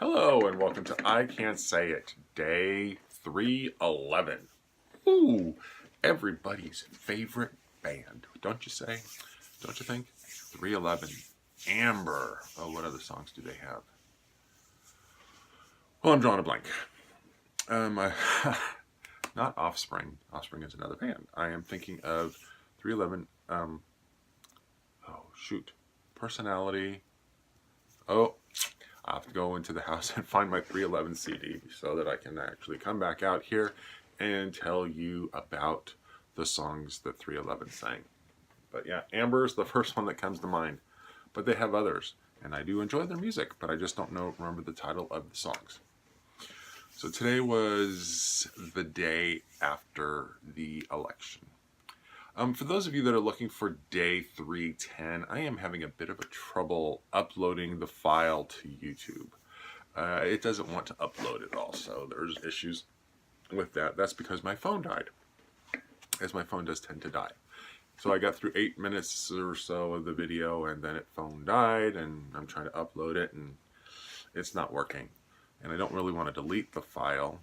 Hello and welcome to I Can't Say It, day 311. Ooh, everybody's favorite band, don't you say? Don't you think? 311. Amber. Oh, what other songs do they have? Well, I'm drawing a blank. I, not Offspring. Offspring is another band. I am thinking of 311. Oh, shoot. Personality. Oh, I have to go into the house and find my 311 CD so that I can actually come back out here and tell you about the songs that 311 sang. But yeah, Amber is the first one that comes to mind. But they have others, and I do enjoy their music, but I just don't remember the title of the songs. So today was the day after the election. For those of you that are looking for day 310, I am having a bit of a trouble uploading the file to YouTube. It doesn't want to upload at all, so there's issues with that. That's because my phone died, as my phone does tend to die. So I got through 8 minutes or so of the video, and then phone died, and I'm trying to upload it, and it's not working. And I don't really want to delete the file,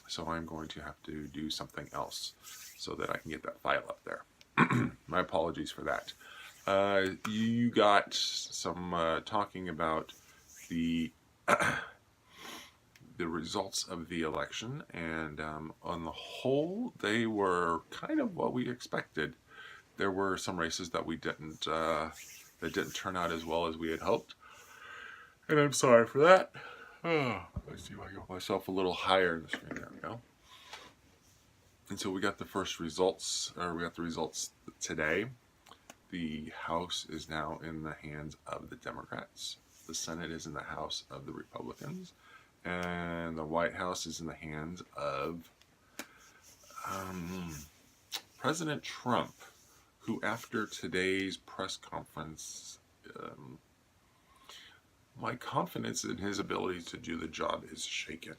so I'm going to have to do something else so that I can get that file up there. My apologies for that. You got some talking about the the results of the election, and on the whole, they were kind of what we expected. There were some races that that didn't turn out as well as we had hoped, and I'm sorry for that. Oh, let's see if I can get myself a little higher in the screen. There we go. And so we got the first results, or we got the results today. The House is now in the hands of the Democrats. The Senate is in the house of the Republicans. And the White House is in the hands of President Trump, who after today's press conference, my confidence in his ability to do the job is shaken.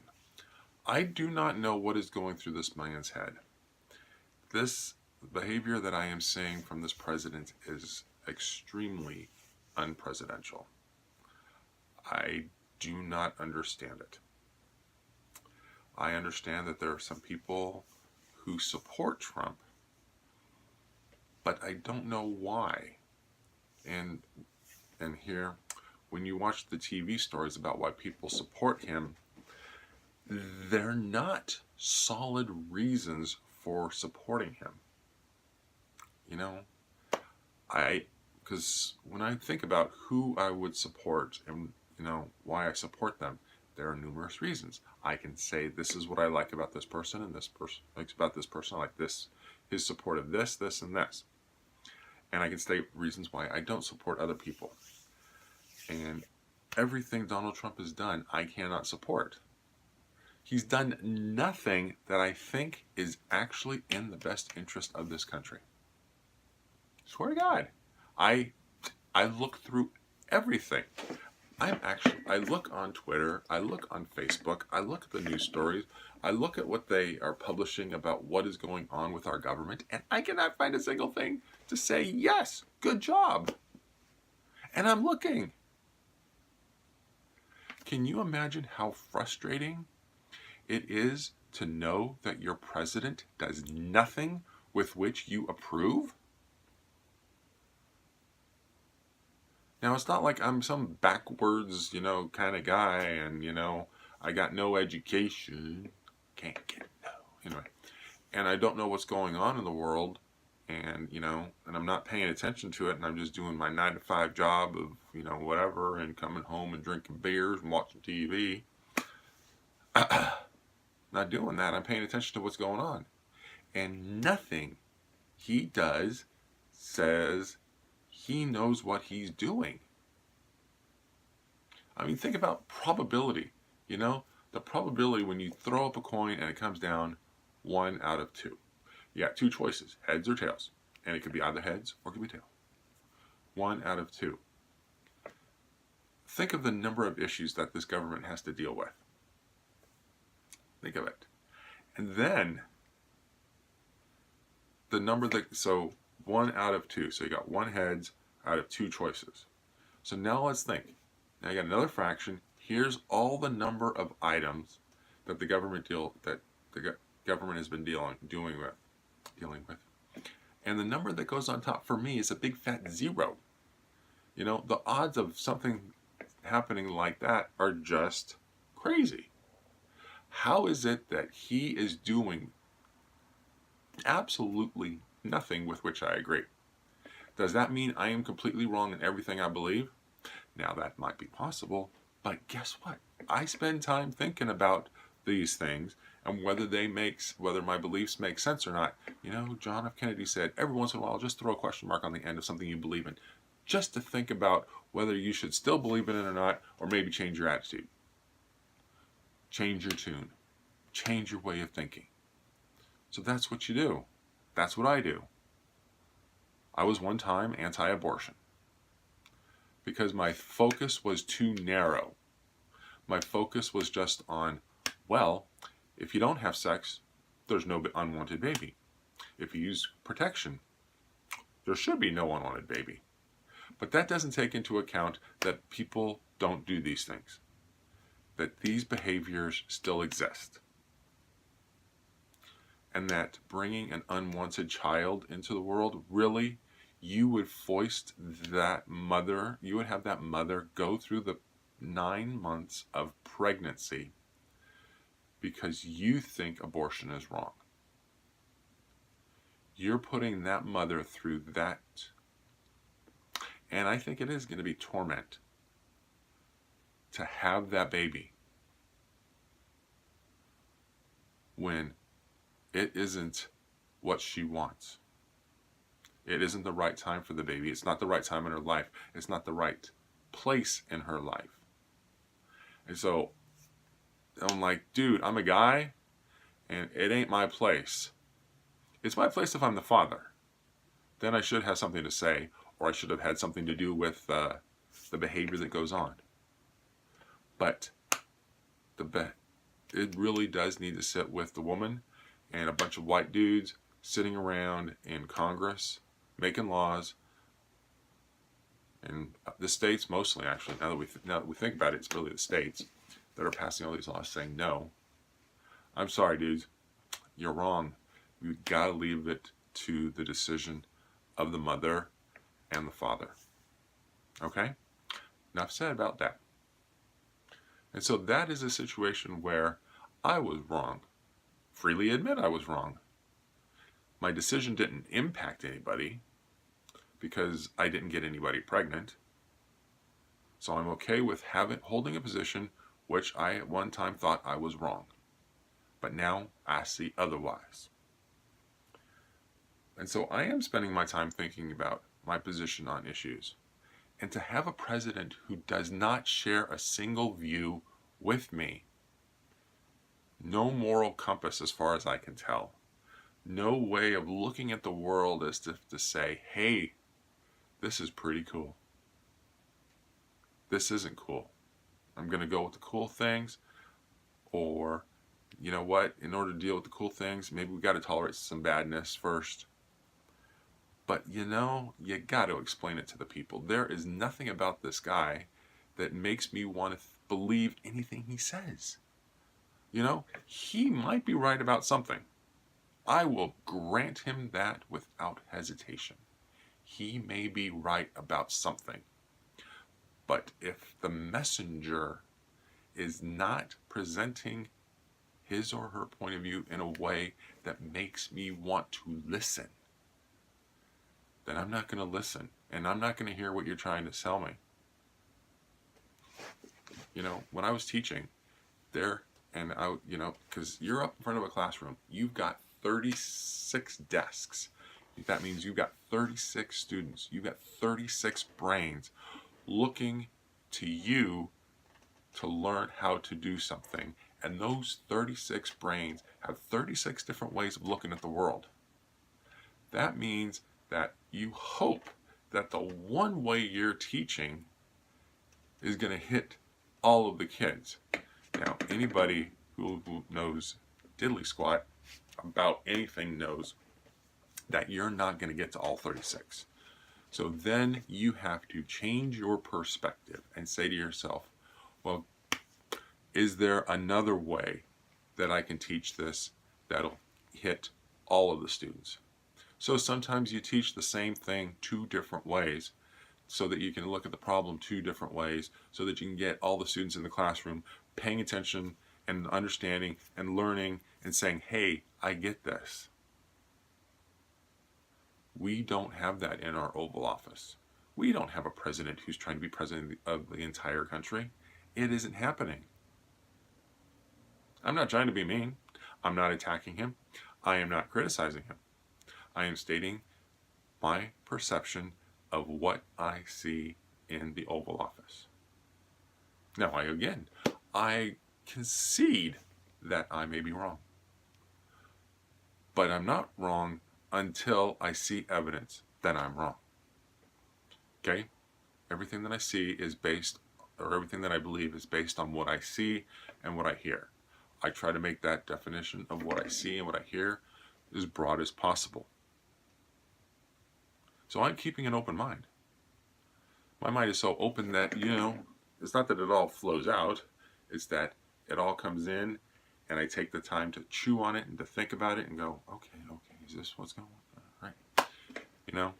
I do not know what is going through this man's head. This behavior that I am seeing from this president is extremely unpresidential. I do not understand it. I understand that there are some people who support Trump, but I don't know why. And here, when you watch the TV stories about why people support him, they're not solid reasons for supporting him. You know, because when I think about who I would support and, why I support them, there are numerous reasons. I can say this is what I like about this person, and this person likes about this person. I like this, his support of this, this, and this. And I can state reasons why I don't support other people. And everything Donald Trump has done, I cannot support. He's done nothing that I think is actually in the best interest of this country. Swear to God. I look through everything. I look on Twitter, I look on Facebook, I look at the news stories, I look at what they are publishing about what is going on with our government, and I cannot find a single thing to say, yes, good job. And I'm looking. Can you imagine how frustrating it is to know that your president does nothing with which you approve? Now, it's not like I'm some backwards, kind of guy, and, I got no education. Can't get no. Anyway, and I don't know what's going on in the world, and, and I'm not paying attention to it, and I'm just doing my 9-to-5 job of, whatever, and coming home and drinking beers and watching TV. Not doing that. I'm paying attention to what's going on. And nothing he does says he knows what he's doing. I mean, think about probability. The probability when you throw up a coin and it comes down 1 out of 2. You got 2 choices, heads or tails. And it could be either heads or it could be tails. 1 out of 2. Think of the number of issues that this government has to deal with. Think of it. And then the number so 1 out of 2. So you got 1 heads out of 2 choices. So now let's think. Now you got another fraction. Here's all the number of items that the government government has been dealing with. And the number that goes on top for me is a big fat 0. You know, the odds of something happening like that are just crazy. How is it that he is doing absolutely nothing with which I agree? Does that mean I am completely wrong in everything I believe? Now, that might be possible, but guess what? I spend time thinking about these things and whether my beliefs make sense or not. You know, John F. Kennedy said, every once in a while, just throw a question mark on the end of something you believe in, just to think about whether you should still believe in it or not, or maybe change your attitude. Change your tune. Change your way of thinking. So that's what you do. That's what I do. I was one time anti-abortion because my focus was too narrow. My focus was just on, well, if you don't have sex, there's no unwanted baby. If you use protection, there should be no unwanted baby. But that doesn't take into account that people don't do these things, that these behaviors still exist, and that bringing an unwanted child into the world, really, you would foist that mother, you would have that mother go through the 9 months of pregnancy because you think abortion is wrong. You're putting that mother through that. And I think it is going to be torment to have that baby when it isn't what she wants. It isn't the right time for the baby. It's not the right time in her life. It's not the right place in her life. And so I'm like, dude, I'm a guy and it ain't my place. It's my place if I'm the father. Then I should have something to say, or I should have had something to do with the behavior that goes on. But it really does need to sit with the woman and a bunch of white dudes sitting around in Congress making laws, and the states mostly, actually, now that we think about it, it's really the states that are passing all these laws saying, no, I'm sorry, dudes, you're wrong. You've got to leave it to the decision of the mother and the father. Okay? Enough said about that. And so that is a situation where I was wrong. Freely admit I was wrong. My decision didn't impact anybody because I didn't get anybody pregnant. So I'm okay with holding a position which I at one time thought I was wrong. But now I see otherwise. And so I am spending my time thinking about my position on issues. And to have a president who does not share a single view with me, no moral compass as far as I can tell, no way of looking at the world as to say, hey, this is pretty cool. This isn't cool. I'm going to go with the cool things, or, you know what, in order to deal with the cool things, maybe we got to tolerate some badness first. But, you know, you got to explain it to the people. There is nothing about this guy that makes me want to believe anything he says. You know, he might be right about something. I will grant him that without hesitation. He may be right about something. But if the messenger is not presenting his or her point of view in a way that makes me want to listen, then I'm not going to listen. And I'm not going to hear what you're trying to sell me. You know, when I was teaching there, and because you're up in front of a classroom, you've got 36 desks. That means you've got 36 students. You've got 36 brains looking to you to learn how to do something. And those 36 brains have 36 different ways of looking at the world. That means that you hope that the one way you're teaching is going to hit all of the kids. Now, anybody who knows diddly squat about anything knows that you're not going to get to all 36. So then you have to change your perspective and say to yourself, well, Is there another way that I can teach this that'll hit all of the students? So sometimes you teach the same thing 2 different ways so that you can look at the problem 2 different ways so that you can get all the students in the classroom paying attention and understanding and learning and saying, hey, I get this. We don't have that in our Oval Office. We don't have a president who's trying to be president of the entire country. It isn't happening. I'm not trying to be mean. I'm not attacking him. I am not criticizing him. I am stating my perception of what I see in the Oval Office. Now, I concede that I may be wrong. But I'm not wrong until I see evidence that I'm wrong. Okay? Everything that I see is based, or everything that I believe is based on what I see and what I hear. I try to make that definition of what I see and what I hear as broad as possible. So I'm keeping an open mind. My mind is so open that, it's not that it all flows out, it's that it all comes in and I take the time to chew on it and to think about it and go, okay, is this what's going on? Right.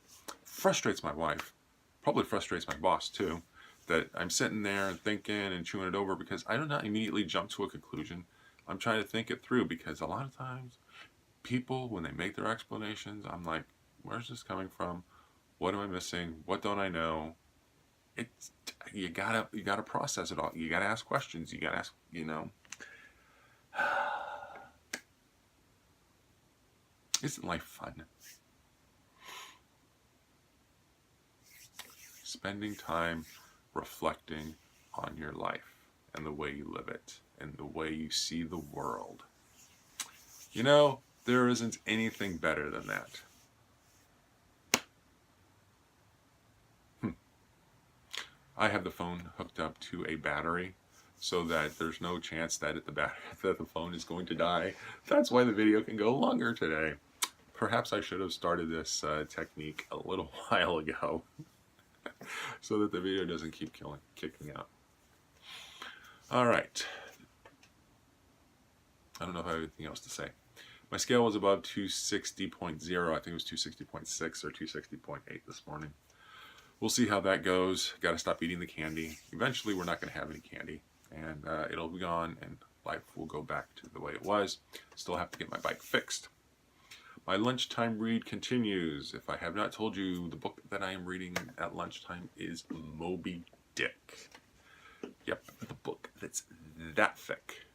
Frustrates my wife, probably frustrates my boss too, that I'm sitting there and thinking and chewing it over because I do not immediately jump to a conclusion. I'm trying to think it through because a lot of times people, when they make their explanations, I'm like, where's this coming from? What am I missing? What don't I know? You gotta process it all. You gotta ask questions. You gotta ask, Isn't life fun? Spending time reflecting on your life and the way you live it and the way you see the world. There isn't anything better than that. I have the phone hooked up to a battery so that there's no chance that that the phone is going to die. That's why the video can go longer today. Perhaps I should have started this technique a little while ago so that the video doesn't keep kicking out. All right. I don't know if I have anything else to say. My scale was above 260.0. I think it was 260.6 or 260.8 this morning. We'll see how that goes. Got to stop eating the candy. Eventually, we're not going to have any candy, and it'll be gone, and life will go back to the way it was. Still have to get my bike fixed. My lunchtime read continues. If I have not told you, the book that I am reading at lunchtime is Moby Dick. Yep, the book that's that thick.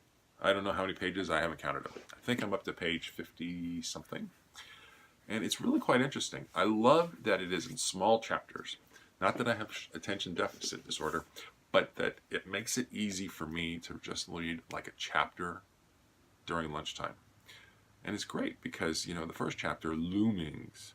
I don't know how many pages. I haven't counted them. I think I'm up to page 50-something. And it's really quite interesting. I love that it is in small chapters. Not that I have attention deficit disorder, but that it makes it easy for me to just read like a chapter during lunchtime. And it's great because, the first chapter, Loomings.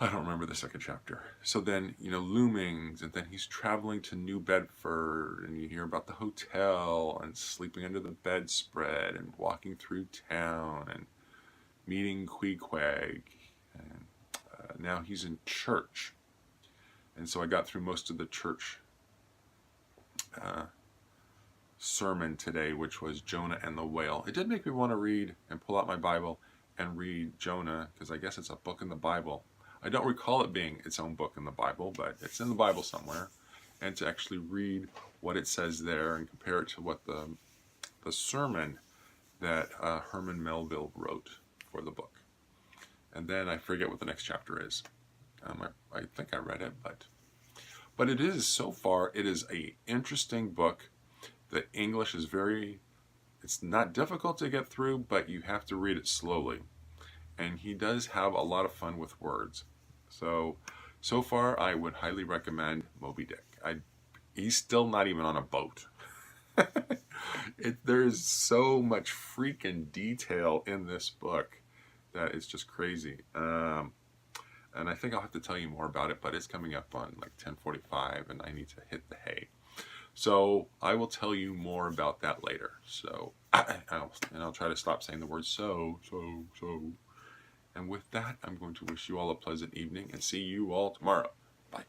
I don't remember the second chapter. So then, Loomings, and then he's traveling to New Bedford, and you hear about the hotel, and sleeping under the bedspread, and walking through town, and meeting Queequeg, and now he's in church. And so I got through most of the church sermon today, which was Jonah and the Whale. It did make me want to read and pull out my Bible and read Jonah, because I guess it's a book in the Bible. I don't recall it being its own book in the Bible, but it's in the Bible somewhere. And to actually read what it says there and compare it to what the sermon that Herman Melville wrote for the book. And then I forget what the next chapter is. I think I read it, but it is, so far, it is a interesting book. The English is it's not difficult to get through, but you have to read it slowly. And he does have a lot of fun with words. So far, I would highly recommend Moby Dick. He's still not even on a boat. There's so much freaking detail in this book that it's just crazy. And I think I'll have to tell you more about it, but it's coming up on like 10:45 and I need to hit the hay. So I will tell you more about that later. So I'll try to stop saying the word so. And with that, I'm going to wish you all a pleasant evening and see you all tomorrow. Bye.